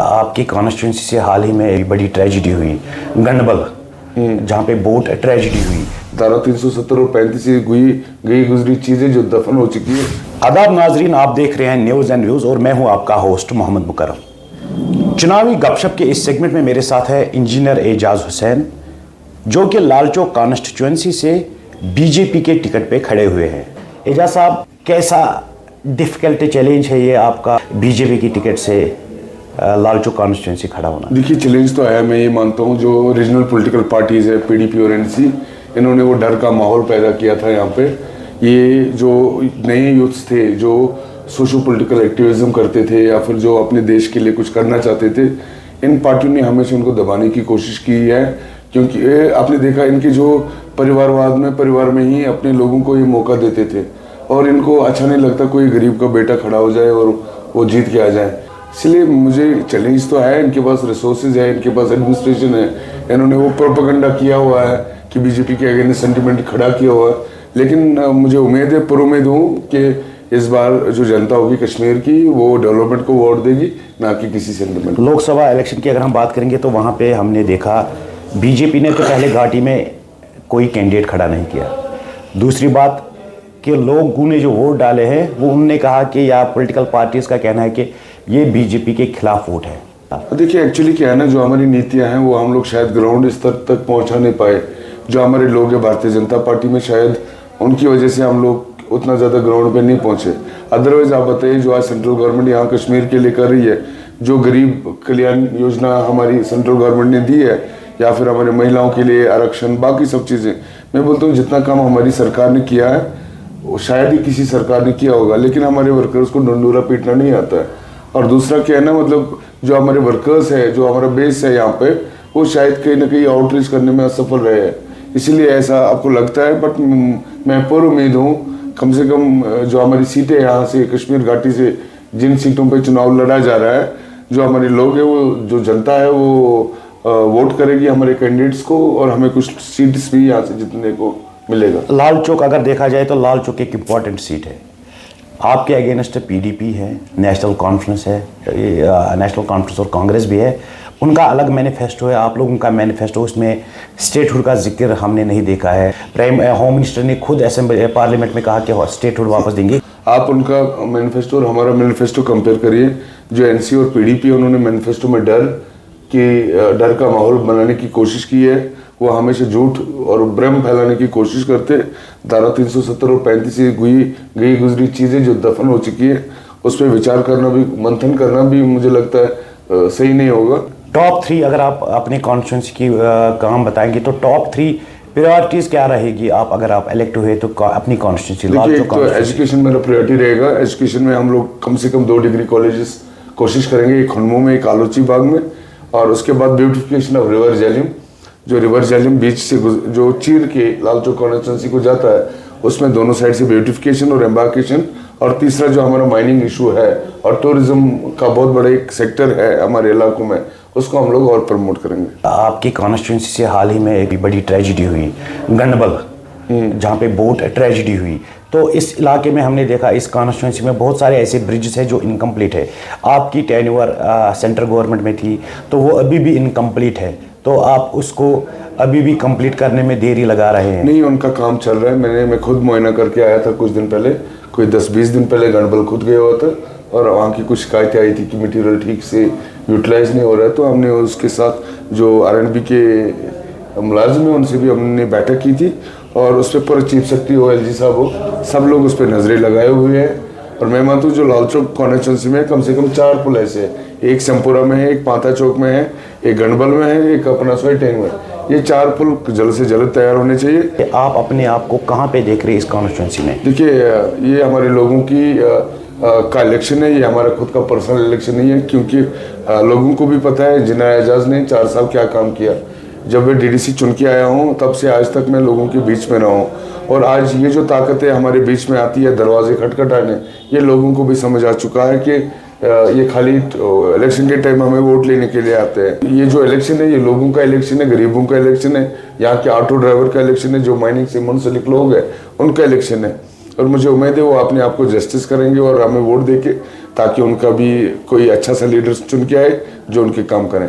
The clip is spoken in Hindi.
आपकी कॉन्स्टिट्यूंसी से हाल ही में एक बड़ी ट्रेजिडी हुई गंडबल, जहाँ पे बोट ट्रेजिडी हुई। धारा 370 और 35 से गई गुजरी चीजें जो दफन हो चुकी है। आदाब नाजरीन, आप देख रहे हैं न्यूज़ एंड व्यूज़ और मैं हूं आपका होस्ट मोहम्मद मुकर्रम। चुनावी गपशप के इस सेगमेंट में मेरे साथ है इंजीनियर एजाज हुसैन, जो कि लालचौक कॉन्स्टिट्यूंसी से बीजेपी के टिकट पे खड़े हुए हैं। एजाज साहब, कैसा डिफिकल्ट चैलेंज है ये आपका बीजेपी की टिकट से लालचौक कॉन्स्टिट्यूंसी खड़ा होना? देखिए, चैलेंज तो है। मैं ये मानता हूँ जो रीजनल पॉलिटिकल पार्टीज है, पीडीपी और एनसी, इन्होंने वो डर का माहौल पैदा किया था यहाँ पे। ये जो नए यूथ्स थे जो सोशो पॉलिटिकल एक्टिविज्म करते थे या फिर जो अपने देश के लिए कुछ करना चाहते थे, इन पार्टियों ने हमेशा उनको दबाने की कोशिश की है। क्योंकि आपने देखा, इनके जो परिवारवाद में परिवार में ही अपने लोगों को ये मौका देते थे और इनको अच्छा नहीं लगता कोई गरीब का बेटा खड़ा हो जाए और वो जीत के आ जाए। इसलिए मुझे चैलेंज तो है, इनके पास रिसोर्सेज है, इनके पास एडमिनिस्ट्रेशन है, इन्होंने वो प्रोपेगेंडा किया हुआ है कि बीजेपी के अगेंस्ट सेंटिमेंट खड़ा किया हुआ है। लेकिन मुझे उम्मीद है, पुरुमेद हूँ कि इस बार जो जनता होगी कश्मीर की, वो डेवलपमेंट को वोट देगी, ना कि किसी सेंटिमेंट। लोकसभा इलेक्शन की अगर हम बात करेंगे तो वहाँ पे हमने देखा बीजेपी ने तो पहले घाटी में कोई कैंडिडेट खड़ा नहीं किया। दूसरी बात कि लोगों ने जो वोट डाले हैं वो उन्होंने कहा कि या पॉलिटिकल पार्टीज का कहना है कि ये बीजेपी के खिलाफ वोट है। देखिए, एक्चुअली क्या है ना, जो हमारी नीतियां हैं वो हम लोग शायद ग्राउंड स्तर तक पहुंचा नहीं पाए। जो हमारे लोग हैं भारतीय जनता पार्टी में, शायद उनकी वजह से हम लोग उतना ज़्यादा ग्राउंड पे नहीं पहुंचे। अदरवाइज आप बताइए, जो आज सेंट्रल गवर्नमेंट यहाँ कश्मीर के लिए कर रही है, जो गरीब कल्याण योजना हमारी सेंट्रल गवर्नमेंट ने दी है, या फिर हमारे महिलाओं के लिए आरक्षण, बाकी सब चीज़ें, मैं बोलता हूँ जितना काम हमारी सरकार ने किया है वो शायद ही किसी सरकार ने किया होगा। लेकिन हमारे वर्कर्स को डंडोरा पीटना नहीं आता है। और दूसरा क्या है ना, मतलब जो हमारे वर्कर्स है, जो हमारा बेस है यहाँ पे, वो शायद कहीं ना कहीं आउटरीच करने में असफल रहे हैं। इसीलिए ऐसा आपको लगता है। बट मैं पर उम्मीद हूँ, कम से कम जो हमारी सीटें यहाँ से कश्मीर घाटी से जिन सीटों पे चुनाव लड़ा जा रहा है, जो हमारे लोग हैं, वो जो जनता है वो वोट करेगी हमारे कैंडिडेट्स को और हमें कुछ सीट्स भी यहाँ से जीतने को मिलेगा। लालचौक अगर देखा जाए तो लालचौक एक इम्पॉर्टेंट सीट है। आपके अगेंस्ट पीडीपी है, नेशनल कॉन्फ्रेंस है, नेशनल कॉन्फ्रेंस और कांग्रेस भी है, उनका अलग मैनिफेस्टो है। आप लोगों का मैनिफेस्टो, उसमें स्टेटहुड का जिक्र हमने नहीं देखा है। प्राइम होम मिनिस्टर ने खुद असेंबली पार्लियामेंट में कहा कि स्टेटहुड वापस देंगे। आप उनका मैनिफेस्टो और हमारा मैनिफेस्टो कंपेयर करिए। जो एनसी और पीडीपी, उन्होंने मैनिफेस्टो में डर का माहौल बनाने की कोशिश की है। वो हमेशा झूठ और भ्रम फैलाने की कोशिश करते। धारा 370 और 35 से गई गुजरी चीज़ें जो दफन हो चुकी है, उस पर विचार करना भी, मंथन करना भी मुझे लगता है सही नहीं होगा। टॉप 3 अगर आप अपने कॉन्स्टिट्यूंसी की काम बताएंगे तो टॉप 3 प्रायोरिटीज क्या रहेगी? अगर आप इलेक्ट हुए तो अपनी कॉन्स्टिट्यूंसी। तो एजुकेशन मेरा प्रायोरिटी रहेगा। एजुकेशन में हम लोग कम से कम 2 डिग्री कॉलेजेस कोशिश करेंगे, एक खनमू में, एक आलोची बाग में। और उसके बाद ब्यूटिफिकेशन ऑफ रिवर झेलम, जो रिवर झेलम बीच से जो चीर के लालचौक कॉन्स्टिट्यूंसी को जाता है, उसमें दोनों साइड से ब्यूटिफिकेशन और एम्बार्केशन। और तीसरा जो हमारा माइनिंग इशू है और टूरिज्म का बहुत बड़ा एक सेक्टर है हमारे इलाकों में, उसको हम लोग और प्रमोट करेंगे। आपकी कॉन्स्टिट्यूंसी से हाल ही में एक बड़ी ट्रेजिडी हुई गंडबल, जहाँ पे बोट ट्रेजिडी हुई। तो इस इलाके में हमने देखा, इस कॉन्स्टिट्यूंसी में बहुत सारे ऐसे ब्रिजेस है जो इनकम्प्लीट है। आपकी टेन्योर सेंट्रल गवर्नमेंट में थी तो वो अभी भी इनकम्प्लीट है, तो आप उसको अभी भी कंप्लीट करने में देरी लगा रहे हैं। नहीं, उनका काम चल रहा है। मैं खुद मुआयना करके आया था कुछ दिन पहले, कोई 10-20 दिन पहले गंडबल खुद गया हुआ था और वहाँ की कुछ शिकायतें आई थी कि मटेरियल ठीक से यूटिलाइज नहीं हो रहा है। तो हमने उसके साथ जो आरएनबी के मुलाजिम है उनसे भी हमने बैठक की थी और उस पर पूरा चीफ सेक्रेटरी हो, एलजी साहब हो, सब लोग उस पर नजरें लगाए हुए हैं। और मैं मानता हूँ जो लालचौक कॉन्स्टिट्यूंसी में कम से कम 4 पुल ऐसे हैं, एक संपुरा में है, एक पांता चौक में है, एक गंडबल में है, एक अपना सोईटेंग में। ये 4 पुल जल्द से जल्द तैयार होने चाहिए। आप अपने आप को कहाँ पे देख रहे हैं इस कॉन्स्टिट्यूंसी में? देखिए, ये हमारे लोगों की का इलेक्शन है, ये हमारा खुद का पर्सनल इलेक्शन नहीं है। क्योंकि लोगों को भी पता है जिना एजाज ने 4 साल क्या काम किया। जब मैं डीडीसी चुन के आया हूँ तब से आज तक मैं लोगों के बीच में रहा हूँ। और आज ये जो ताकतें हमारे बीच में आती है, दरवाजे खटखटाने, ये लोगों को भी समझ आ चुका है कि ये खाली इलेक्शन के टाइम हमें वोट लेने के लिए आते हैं। ये जो इलेक्शन है, ये लोगों का इलेक्शन है, गरीबों का इलेक्शन है, यहाँ के ऑटो ड्राइवर का इलेक्शन है, जो माइनिंग से मुंसलिक लोग हैं उनका इलेक्शन है। और मुझे उम्मीद है वो अपने आप को जस्टिस करेंगे और हमें वोट देके, ताकि उनका भी कोई अच्छा सा लीडर चुन के आए जो उनके काम करें।